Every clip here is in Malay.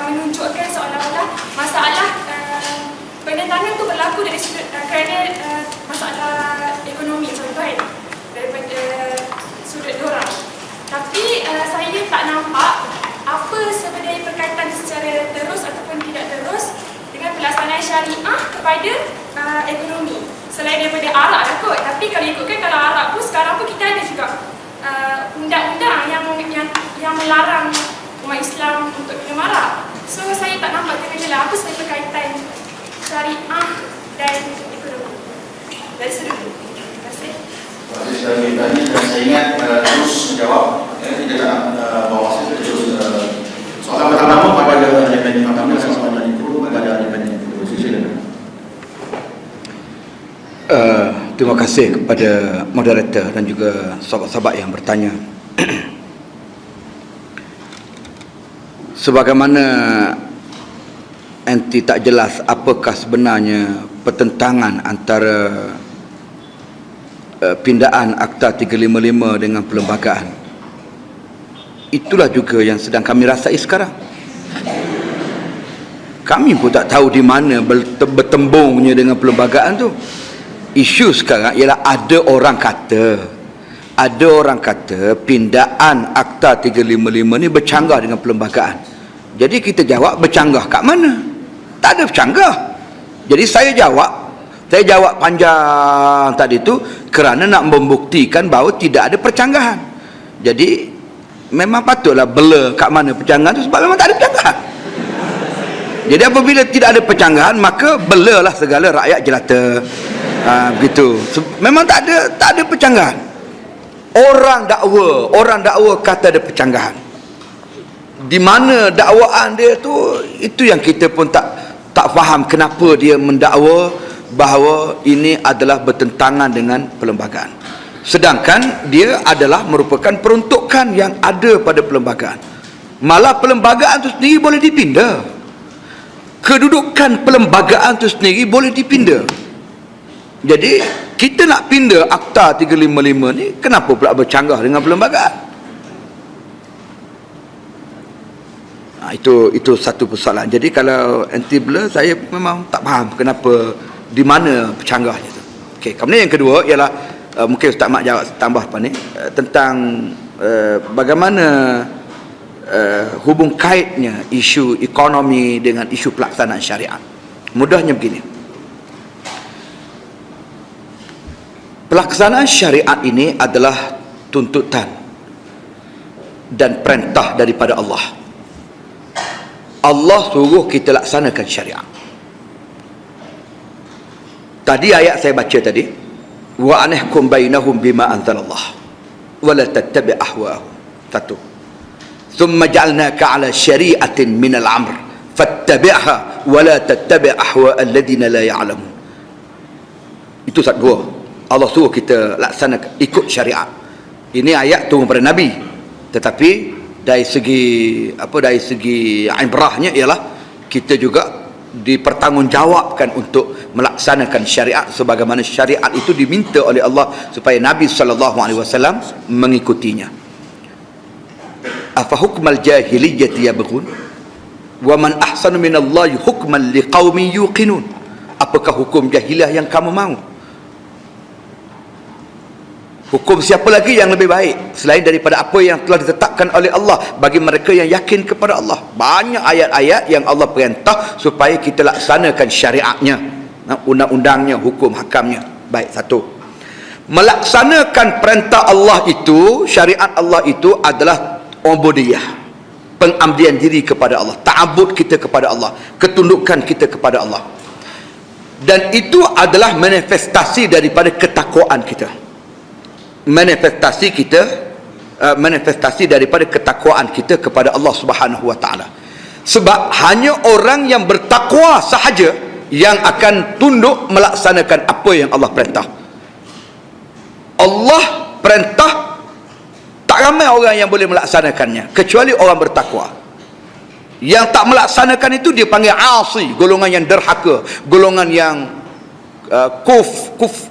menunjukkan seolah-olah masalah penentangan itu berlaku dari sudut kerana masalah ekonomi contoh kan, daripada sudut dorang. Tapi saya tak nampak apa sebenarnya perkaitan secara terus ataupun tidak terus dengan pelaksanaan syariah kepada ekonomi. Selain daripada arak lah kot, tapi kalau ikutkan kalau arak pun sekarang pun kita ada juga undang-undang yang melarang umat Islam untuk minum arak. So saya tak nampak kena apa sebenarnya perkaitan syariah dan ekonomi dari sudut itu. Terima kasih. Tadi saya ingat terus menjawab, tidak nak bawa saya terus. Soalan pertama pada independen pertama, soalan yang kedua pada independen yang kedua. Silakan. Terima kasih kepada moderator dan juga sahabat-sahabat yang bertanya. Sebagaimana anti tak jelas apakah sebenarnya pertentangan antara pindaan Akta 355 dengan perlembagaan. Itulah juga yang sedang kami rasai sekarang. Kami pun tak tahu di mana bertembungnya dengan perlembagaan tu. Isu sekarang ialah ada orang kata pindaan Akta 355 ni bercanggah dengan perlembagaan. Jadi kita jawab bercanggah kat mana? Tak ada bercanggah. Jadi saya jawab panjang tadi tu kerana nak membuktikan bahawa tidak ada percanggahan. Jadi memang patutlah bela kat mana percanggahan tu sebab memang tak ada percanggahan. Jadi apabila tidak ada percanggahan maka belalah segala rakyat jelata. Begitu. Memang tak ada percanggahan. Orang dakwa kata ada percanggahan. Di mana dakwaan dia tu, itu yang kita pun tak faham kenapa dia mendakwa bahawa ini adalah bertentangan dengan perlembagaan. Sedangkan dia adalah merupakan peruntukan yang ada pada perlembagaan. Malah perlembagaan itu sendiri boleh dipindah. Kedudukan perlembagaan itu sendiri boleh dipindah. Jadi kita nak pindah Akta 355 ni, kenapa pula bercanggah dengan perlembagaan? Itu satu persoalan. Jadi kalau anti blur, saya memang tak faham kenapa, di mana bercanggahnya tu. Okey, kemudian yang kedua ialah mungkin Ustaz Mak jawab tambah apa ni tentang bagaimana hubung kaitnya isu ekonomi dengan isu pelaksanaan syariat. Mudahnya begini. Pelaksanaan syariat ini adalah tuntutan dan perintah daripada Allah. Allah suruh kita laksanakan syariat. Tadi ayat saya baca tadi, wa anahkum bainahum bima anzalallah wa la tattabi' ahwaahum. Satu. Thumma ja'alnaka 'ala syari'atin min al-amr fattabi'ha wa la tattabi' ahwa' alladhina la ya'lamun. Itu satu dua. Allah suruh kita laksanakan ikut syariat. Ini ayat turun pada Nabi. Tetapi dari segi ibrahnya ialah kita juga dipertanggungjawabkan untuk melaksanakan syariat sebagaimana syariat itu diminta oleh Allah supaya Nabi SAW mengikutinya. Afa hukmal jahiliyyati yabghun wa man ahsanu minallahi hukman liqaumin yuqinun. Apakah hukum jahiliah yang kamu mahu? Hukum siapa lagi yang lebih baik selain daripada apa yang telah ditetapkan oleh Allah bagi mereka yang yakin kepada Allah. Banyak ayat-ayat yang Allah perintah supaya kita laksanakan syariatnya, undang-undangnya, hukum hakamnya. Baik, satu. Melaksanakan perintah Allah itu, syariat Allah itu adalah ubudiyah, pengabdian diri kepada Allah, ta'abbud kita kepada Allah, ketundukan kita kepada Allah. Dan itu adalah manifestasi daripada ketakwaan kita. Manifestasi daripada ketakwaan kita kepada Allah Subhanahu wa taala. Sebab hanya orang yang bertakwa sahaja yang akan tunduk melaksanakan apa yang Allah perintah. Allah perintah, tak ramai orang yang boleh melaksanakannya kecuali orang bertakwa. Yang tak melaksanakan itu dia panggil asi, golongan yang derhaka, golongan yang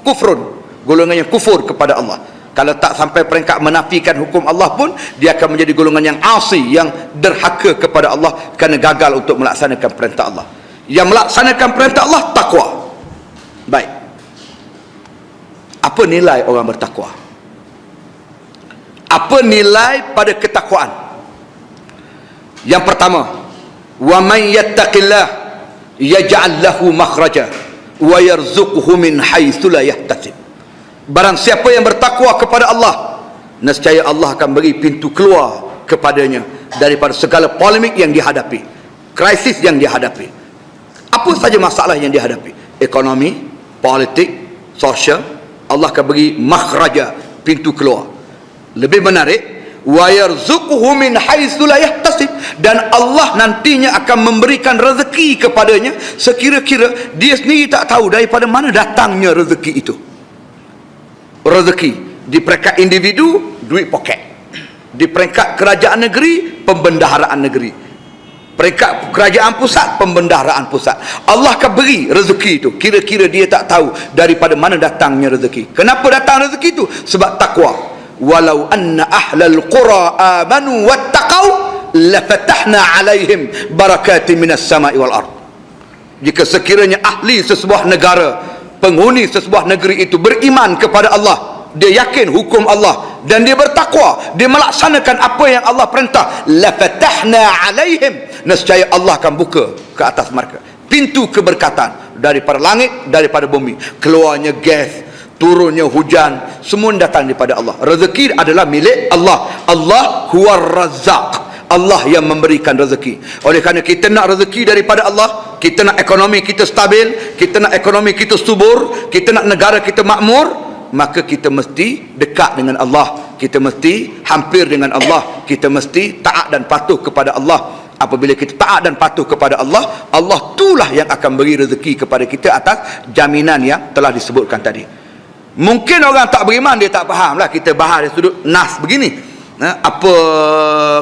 kufrun, golongan yang kufur kepada Allah. Kalau tak sampai peringkat menafikan hukum Allah pun, dia akan menjadi golongan yang asi, yang derhaka kepada Allah kerana gagal untuk melaksanakan perintah Allah. Yang melaksanakan perintah Allah, takwa. Baik. Apa nilai orang bertakwa? Apa nilai pada ketakwaan? Yang pertama, wa man yattaqillah yaj'al lahu makhraja wa yarzuqhu min haitsu la yahtasib. Barang siapa yang bertakwa kepada Allah, nescaya Allah akan beri pintu keluar kepadanya daripada segala polemik yang dihadapi, krisis yang dihadapi. Apa saja masalah yang dihadapi, ekonomi, politik, sosial, Allah akan beri makhraja, pintu keluar. Lebih menarik, wa yarzuquhu min haitsu la yahtasib, dan Allah nantinya akan memberikan rezeki kepadanya sekira-kira dia sendiri tak tahu daripada mana datangnya rezeki itu. Rezeki di peringkat individu, duit poket. Di peringkat kerajaan negeri, pembendaharaan negeri. Peringkat kerajaan pusat, pembendaharaan pusat. Allah akan beri rezeki itu, kira-kira dia tak tahu daripada mana datangnya rezeki. Kenapa datang rezeki itu? Sebab takwa. Walau anna ahlal qura amanu wattaqau lafatahna alaihim barakatin minas sama'i wal ard. Jika sekiranya ahli sesebuah negara, penghuni sesebuah negeri itu beriman kepada Allah, dia yakin hukum Allah, dan dia bertakwa, dia melaksanakan apa yang Allah perintah, lafatahna alaihim, nescaya Allah akan buka ke atas mereka pintu keberkatan daripada langit, daripada bumi. Keluarnya gas, turunnya hujan, semua datang daripada Allah. Rezeki adalah milik Allah. Allah huwar razzaq, Allah yang memberikan rezeki. Oleh kerana kita nak rezeki daripada Allah, kita nak ekonomi kita stabil, kita nak ekonomi kita subur, kita nak negara kita makmur, maka kita mesti dekat dengan Allah, kita mesti hampir dengan Allah, kita mesti taat dan patuh kepada Allah. Apabila kita taat dan patuh kepada Allah, Allah itulah yang akan beri rezeki kepada kita atas jaminan yang telah disebutkan tadi. Mungkin orang tak beriman, dia tak faham lah kita bahas dari sudut nas begini, apa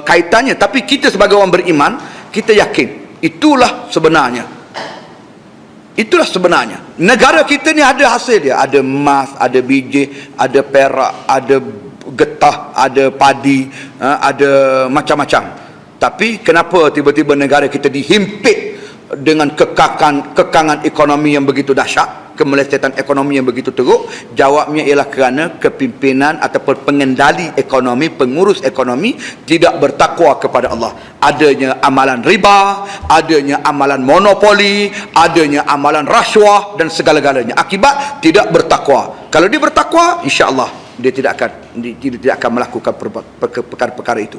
kaitannya. Tapi kita sebagai orang beriman, kita yakin itulah sebenarnya, itulah sebenarnya. Negara kita ni ada hasil dia, ada emas, ada biji, ada perak, ada getah, ada padi, ada macam-macam. Tapi kenapa tiba-tiba negara kita dihimpit dengan kekangan ekonomi yang begitu dahsyat, kemelesetan ekonomi yang begitu teruk? Jawabnya ialah kerana kepimpinan ataupun pengendali ekonomi, pengurus ekonomi tidak bertakwa kepada Allah. Adanya amalan riba, adanya amalan monopoli, adanya amalan rasuah dan segala-galanya. Akibat tidak bertakwa. Kalau dia bertakwa, insya-Allah dia tidak akan melakukan perkara-perkara itu.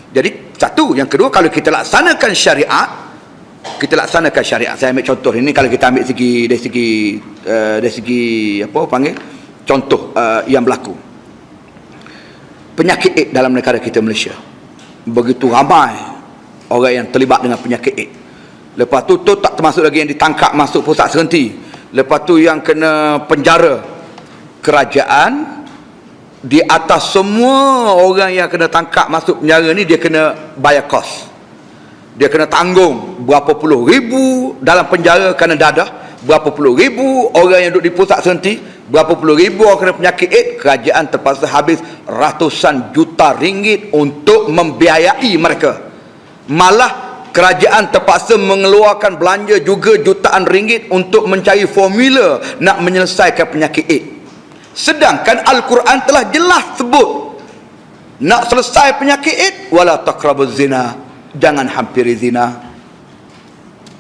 Jadi satu, yang kedua, kalau kita laksanakan syariat, saya ambil contoh ini, kalau kita ambil dari segi apa panggil contoh yang berlaku penyakit AIDS dalam negara kita Malaysia. Begitu ramai orang yang terlibat dengan penyakit AIDS. Lepas tu tak termasuk lagi yang ditangkap masuk pusat sehenti. Lepas tu yang kena penjara. Kerajaan di atas semua orang yang kena tangkap masuk penjara ni, dia kena bayar kos. Dia kena tanggung berapa puluh ribu dalam penjara kerana dadah, berapa puluh ribu orang yang duduk di pusat sehenti, berapa puluh ribu orang kena penyakit AIDS. Kerajaan terpaksa habis ratusan juta ringgit untuk membiayai mereka. Malah kerajaan terpaksa mengeluarkan belanja juga jutaan ringgit untuk mencari formula nak menyelesaikan penyakit AIDS. Sedangkan Al-Quran telah jelas sebut, nak selesai penyakit AIDS, wala taqrabuz zina, jangan hampiri zina.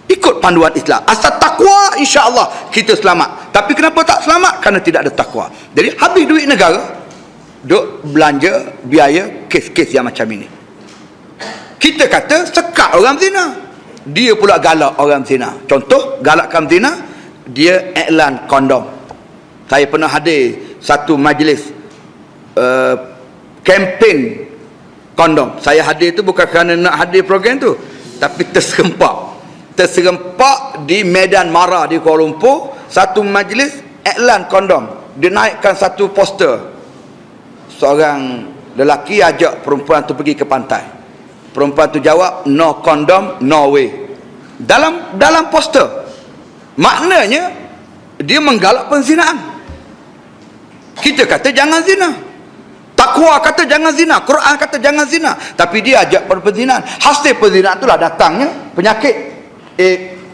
Ikut panduan Islam. Asal takwa, insya-Allah kita selamat. Tapi kenapa tak selamat? Kerana tidak ada takwa. Jadi habis duit negara duk belanja biaya kes-kes yang macam ini. Kita kata sekat orang zina, dia pula galak orang zina. Contoh galakkan zina, dia iklan kondom. Saya pernah hadir satu majlis kempen kondom. Saya hadir tu bukan kerana nak hadir program tu, tapi terserempak di Medan Mara di Kuala Lumpur, satu majlis iklan kondom. Dia naikkan satu poster, seorang lelaki ajak perempuan tu pergi ke pantai. Perempuan tu jawab, no condom, no way. Dalam poster, maknanya dia menggalak penzinaan. Kita kata jangan zina. Takwa kata jangan zina, Quran kata jangan zina, tapi dia ajak pada perzinaan. Hasil perzinaan itulah datangnya penyakit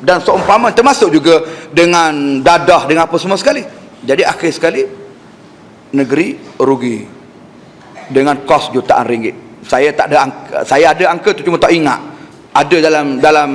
dan seumpama, termasuk juga dengan dadah, dengan apa semua sekali. Jadi akhir sekali negeri rugi dengan kos jutaan ringgit. Saya ada angka tu, cuma tak ingat. Ada dalam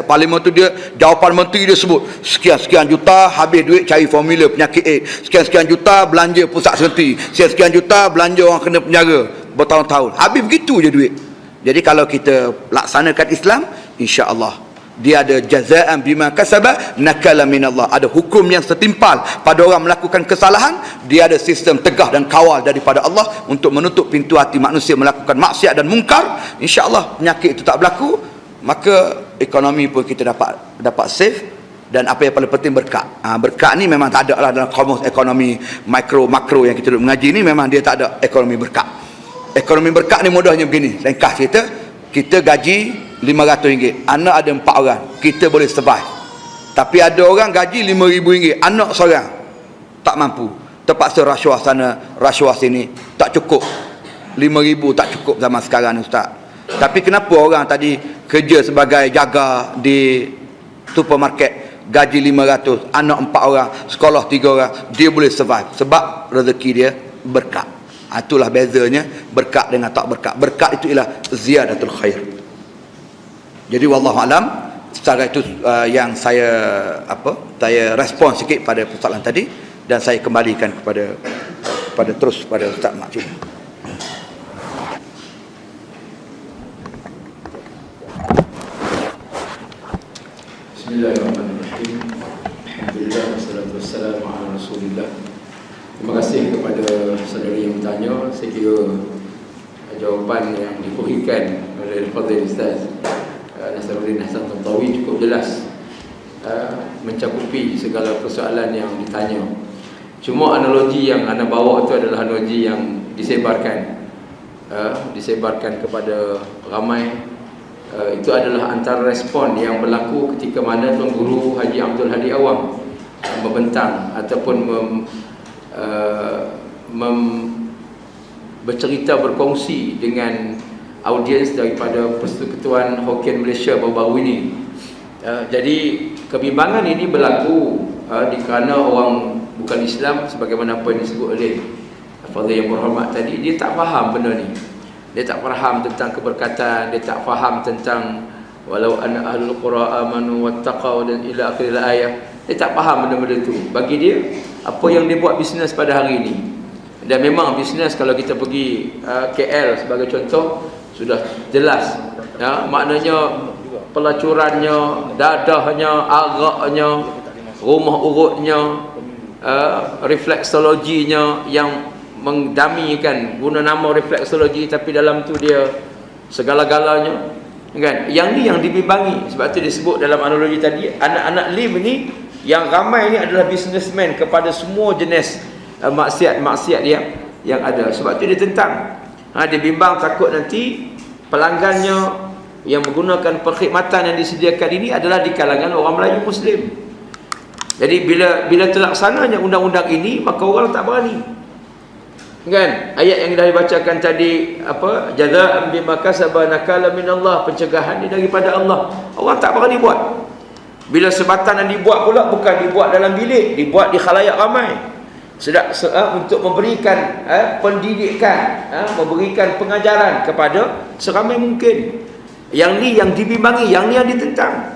parlimen tu, dia jawapan menteri dia sebut sekian-sekian juta habis duit cari formula penyakit AIDS, sekian-sekian juta belanja pusat senti, sekian-sekian juta belanja orang kena penjara bertahun-tahun. Habis begitu je duit. Jadi kalau kita laksanakan Islam, insya-Allah dia ada jazaan bima kasaba nakala minallah, ada hukum yang setimpal pada orang melakukan kesalahan. Dia ada sistem tegah dan kawal daripada Allah untuk menutup pintu hati manusia melakukan maksiat dan mungkar. InsyaAllah penyakit itu tak berlaku, maka ekonomi pun kita dapat save. Dan apa yang paling penting, berkat. Berkat ni memang tak ada lah dalam komus ekonomi makro yang kita duduk mengaji ni, memang dia tak ada ekonomi berkat. Ekonomi berkat ni mudahnya begini, ringkas cerita. Kita gaji RM500, anak ada 4 orang, kita boleh survive. Tapi ada orang gaji RM5,000, anak seorang, tak mampu, terpaksa rasuah sana, rasuah sini, tak cukup. RM5,000 tak cukup zaman sekarang ni, Ustaz. Tapi kenapa orang tadi kerja sebagai jaga di supermarket, gaji RM500, anak 4 orang, sekolah 3 orang, dia boleh survive sebab rezeki dia berkat. Itulah bezanya berkat dengan tak berkat. Berkat itu ialah ziyadatul khair. Jadi wallahu alam, secara itu yang saya respon sikit pada persoalan tadi, dan saya kembalikan kepada terus pada Ustaz Makcik. Bismillahirrahmanirrahim. Alhamdulillah wassalatu wassalamu ala Rasulillah. Terima kasih kepada saudari yang bertanya. Saya kira jawapan yang diberikan oleh Fadil Ustaz Nasaruddin Hasan Tantawi cukup jelas, mencakupi segala persoalan yang ditanya. Cuma analogi yang anda bawa itu adalah analogi yang disebarkan kepada ramai. Itu adalah antara respon yang berlaku ketika mana Tuan Guru Haji Abdul Hadi Awang membentang ataupun bercerita, berkongsi dengan audiens daripada Persekutuan Hokkien Malaysia baru-baru ini. Jadi kebimbangan ini berlaku kerana orang bukan Islam, sebagaimana apa yang disebut oleh Fadil yang berhormat tadi, dia tak faham benda ni. Dia tak faham tentang keberkatan, dia tak faham tentang walau anna ahlul qura amanu wattaqau dan ila akhir ayat. Dia tak faham benda-benda tu. Bagi dia, apa yang dia buat bisnes pada hari ini. Dan memang bisnes, kalau kita pergi KL sebagai contoh, sudah jelas, maknanya pelacurannya, dadahnya, araknya, rumah urutnya, refleksologinya yang mendamikan, guna nama refleksologi, tapi dalam tu dia segala-galanya, kan? Yang ni yang dibimbangi. Sebab tu disebut dalam analogi tadi, anak-anak LIM ni yang ramai ni adalah businessman kepada semua jenis maksiat yang ada. Sebab tu dia tentang, dia bimbang takut nanti pelanggannya yang menggunakan perkhidmatan yang disediakan ini adalah di kalangan orang Melayu Muslim. Jadi bila terlaksananya undang-undang ini, maka orang tak berani, kan? Ayat yang dah dibacakan tadi, jazaa'an bima kasaba nakala minallah, pencegahan ni daripada Allah. Orang tak berani buat. Bila sebatan yang dibuat pula bukan dibuat dalam bilik, dibuat di khalayak ramai. Untuk memberikan pendidikan, memberikan pengajaran kepada seramai mungkin. Yang ni yang dibimbangi, yang ni yang ditentang.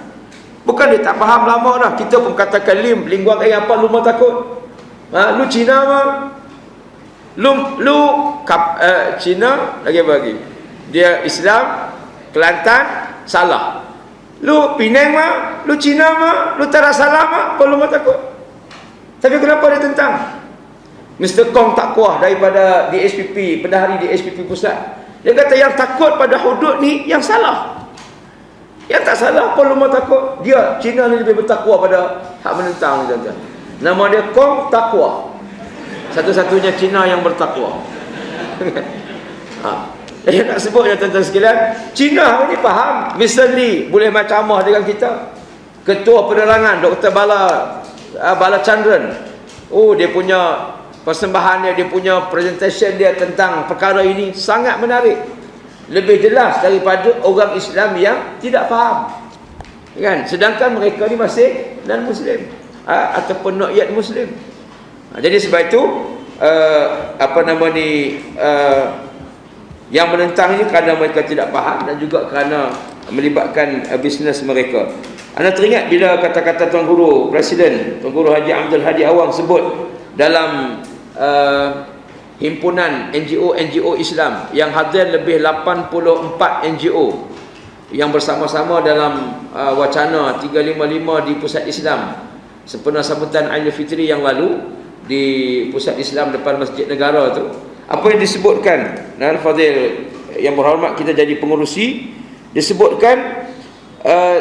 Bukan dia tak faham lama dah. Kita pun katakan lingkuan apa lu mau takut? Lu Cina mah? Lu Cina lagi. Dia Islam, Kelantan salah. Lu Penang mah, lu Cina mah, lu tak salah mah, perlu mau takut. Tapi kenapa dia tentang? Mr. Kong tak kuah daripada DSPP, pendahari DSPP pusat. Dia kata yang takut pada hudud ni yang salah. Yang tak salah perlu mau takut. Dia Cina ni lebih bertakwa pada hak menentang ni, tuan-tuan. Nama dia Kong Takwa. Satu-satunya Cina yang bertakwa. Saya nak sebutnya tuan-tuan sekalian, Cina ni faham. Mr. Lee boleh macamah dengan kita. Ketua penerangan Dr. Bala Chandran. Oh, dia punya persembahan dia punya presentation dia tentang perkara ini sangat menarik. Lebih jelas daripada orang Islam yang tidak faham. Kan? Sedangkan mereka ni masih non-Muslim ataupun not yet Muslim. Jadi sebab itu yang menentang ini kerana mereka tidak faham dan juga kerana melibatkan bisnes mereka. Anda teringat bila kata-kata Tuan Guru Presiden, Tuan Guru Haji Abdul Hadi Awang sebut dalam himpunan NGO Islam yang hadir lebih 84 NGO yang bersama-sama dalam wacana 355 di Pusat Islam sempena sambutan Aidilfitri yang lalu di Pusat Islam depan Masjid Negara tu. Apa yang disebutkan, Fadil yang berhormat kita jadi pengurusi, disebutkan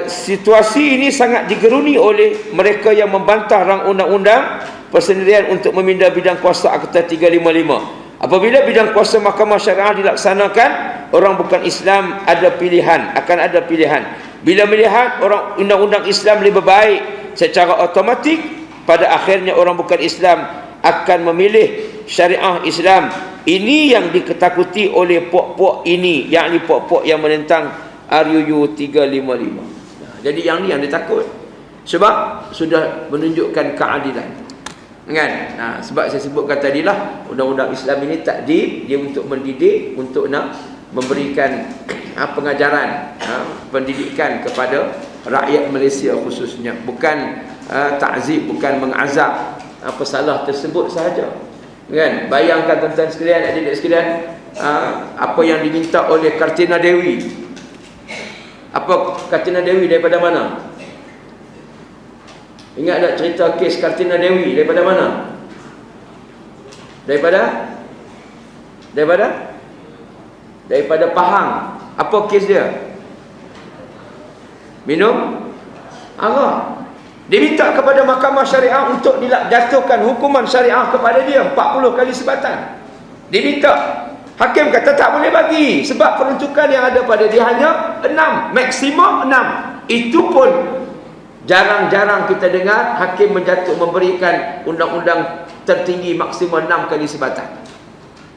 situasi ini sangat digeruni oleh mereka yang membantah rang undang-undang persendirian untuk memindah bidang kuasa Akta 355. Apabila bidang kuasa Mahkamah Syariah dilaksanakan, orang bukan Islam ada pilihan, akan ada pilihan. Bila melihat orang undang-undang Islam lebih baik, secara automatik pada akhirnya orang bukan Islam akan memilih syariah Islam. Ini yang diketakuti oleh puak-puak ini, yakni puak-puak yang menentang RUU 355. Jadi yang ni yang ditakut, sebab sudah menunjukkan keadilan. Kan? Sebab saya sebutkan tadilah, undang-undang Islam ini takdir dia untuk mendidik, untuk nak memberikan pengajaran, pendidikan kepada rakyat Malaysia khususnya, bukan ta'zib, bukan mengazab pesalah tersebut sahaja. Kan? Bayangkan tuan-tuan sekalian, adik-adik sekalian, apa yang diminta oleh Kartina Dewi. Apa Kartina Dewi daripada mana? Ingat tak cerita kes Kartina Dewi daripada mana? Daripada Pahang. Apa kes dia? Minum arak. Dia minta kepada Mahkamah Syariah untuk dijatuhkan hukuman syariah kepada dia 40 kali sebatan. Dia minta. Hakim kata tak boleh bagi, sebab peruntukan yang ada pada dia hanya 6, maksimum 6. Itu pun jarang-jarang kita dengar hakim memberikan undang-undang tertinggi maksimum 6 kali sebatan.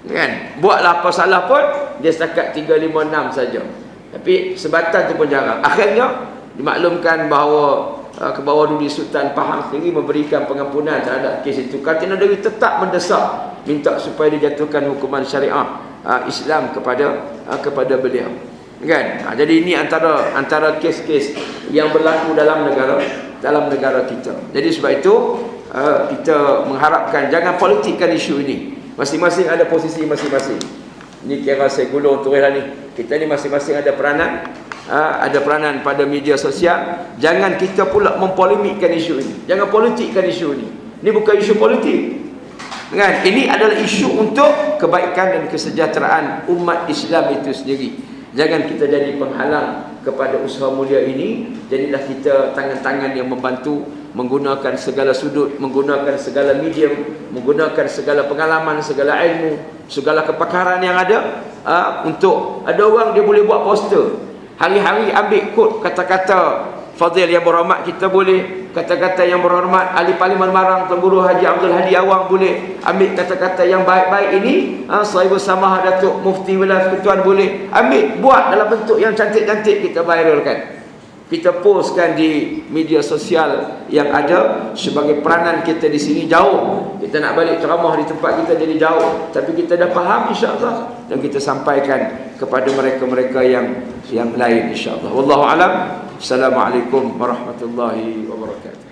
Kan? Buatlah apa salah pun dia setakat 356 saja. Tapi sebatan tu pun jarang. Akhirnya dimaklumkan bahawa Kebawah Duli Sultan Pahang sendiri memberikan pengampunan terhadap kes itu. Kartina Dewi tetap mendesak minta supaya dijatuhkan hukuman syariah Islam kepada beliau. Kan? Jadi ini antara kes-kes yang berlaku dalam negara kita. Jadi sebab itu kita mengharapkan jangan politikkan isu ini. Masing-masing ada posisi masing-masing. Ini kira saya gulung turun ni. Kita ni masing-masing ada peranan pada media sosial. Jangan kita pula mempolemikkan isu ini. Jangan politikkan isu ini. Ini bukan isu politik. Kan? Ini adalah isu untuk kebaikan dan kesejahteraan umat Islam itu sendiri. Jangan kita jadi penghalang kepada usaha mulia ini. Jadilah kita tangan-tangan yang membantu, menggunakan segala sudut, menggunakan segala medium, menggunakan segala pengalaman, segala ilmu, segala kepakaran yang ada untuk ada orang dia boleh buat poster. Hari-hari ambil kod kata-kata Fadil yang berhormat, kita boleh kata-kata yang berhormat Ahli Parlimen Marang Tuan Guru Haji Abdul Hadi Awang boleh ambil kata-kata yang baik-baik ini. Sahibu Samah Datuk Mufti Wilayah Ketuan boleh ambil, buat dalam bentuk yang cantik-cantik, kita viralkan, kita postkan di media sosial yang ada. Sebagai peranan kita di sini jauh, kita nak balik ceramah di tempat kita jadi jauh, tapi kita dah faham insya-Allah dan kita sampaikan kepada mereka-mereka yang lain insya-Allah. Wallahu alam. Assalamualaikum warahmatullahi wabarakatuh.